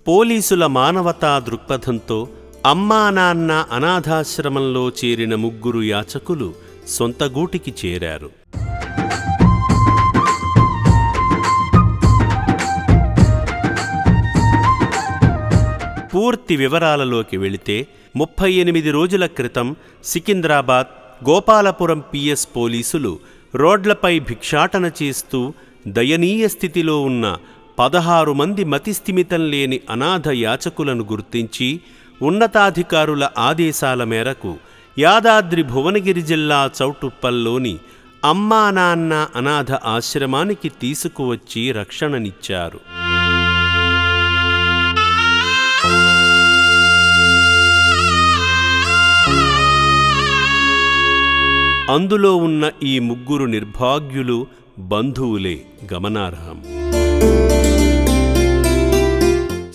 పోలీసుల మానవతా దృక్పథంతో అమ్మా నాన్న అనాథాశ్రమంలో చేరిన 3 యాచకులు సొంత గూటికి చేరారు. పూర్తి వివరాలలోకి వెళితే 38 రోజుల క్రితం సికింద్రాబాద్ గోపాలపురం పిఎస్ పోలీసులు రోడ్లపై భిక్షాటన చేస్తూ దయనీయ స్థితిలో ఉన్న 16 మంది మతిస్థిమితం లేని అనాథ యాచకులను గుర్తించి ఉన్నతాధికారుల ఆదేశాల మేరకు యాదాద్రి భువనగిరి జిల్లా చౌటుప్పల్లోని అమ్మా నాన్న అనాథ ఆశ్రమానికి తీసుకువచ్చి రక్షణనిచ్చారు. అందులో ఉన్న ఈ 3 నిర్భాగ్యులు బంధువులే గమనార్హం.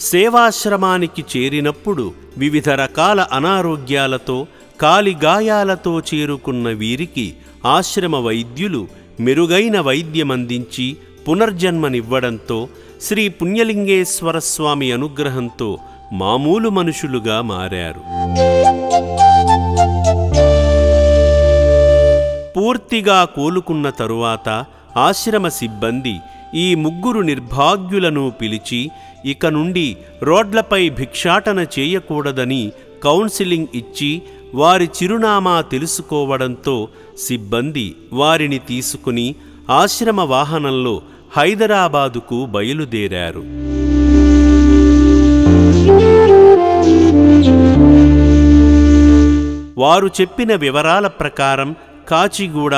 సేవాశ్రమానికి చేరినప్పుడు వివిధ రకాల అనారోగ్యాలతో కాలిగాయాలతో చేరుకున్న వీరికి ఆశ్రమ వైద్యులు మెరుగైన వైద్యమందించి పునర్జన్మనివ్వడంతో శ్రీ పుణ్యలింగేశ్వర స్వామి అనుగ్రహంతో మామూలు మనుషులుగా మారారు. పూర్తిగా కోలుకున్న తరువాత ఆశ్రమ సిబ్బంది ఈ 3 నిర్భాగ్యులను పిలిచి ఇక నుండి రోడ్లపై భిక్షాటన చేయకూడదని కౌన్సిలింగ్ ఇచ్చి వారి చిరునామా తెలుసుకోవడంతో సిబ్బంది వారిని తీసుకుని ఆశ్రమ వాహనంలో హైదరాబాదుకు బయలుదేరారు. వారు చెప్పిన వివరాల ప్రకారం కాచిగూడ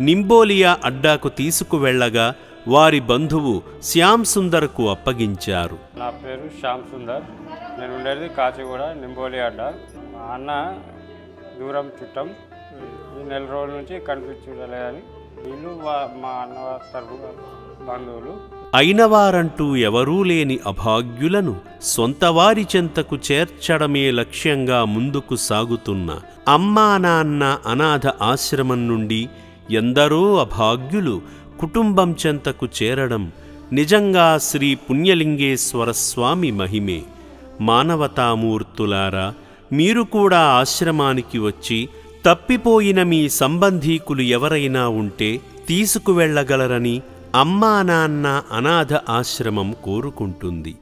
నింబోలియా అడ్డాకు తీసుకువెళ్లగా వారి బంధువు శ్యామ్ సుందర్కు అప్పగించారు. నా పేరు శ్యామ్ సుందర్, నేను ఉండేది కాచిగూడ నింబోలియా అడ్డా. మా అన్న దూరం చుట్టం, ఈ 4 రోజుల నుంచి కనిపించలేదని వీళ్ళు మా అన్న తరపు బంధువులు. అయినవారంటూ ఎవరూ లేని అభాగ్యులను సొంతవారి చెంతకు చేర్చడమే లక్ష్యంగా ముందుకు సాగుతున్న అమ్మా నాన్న అనాథ ఆశ్రమం నుండి ఎందరో అభాగ్యులు కుటుంబం చెంతకు చేరడం నిజంగా శ్రీ పుణ్యలింగేశ్వర స్వామి మహిమే. మానవతామూర్తులారా, మీరు కూడా ఆశ్రమానికి వచ్చి తప్పిపోయిన మీ సంబంధీకులు ఎవరైనా ఉంటే తీసుకువెళ్లగలరని అమ్మా నాన్న అనాథ ఆశ్రమం కోరుకుంటుంది.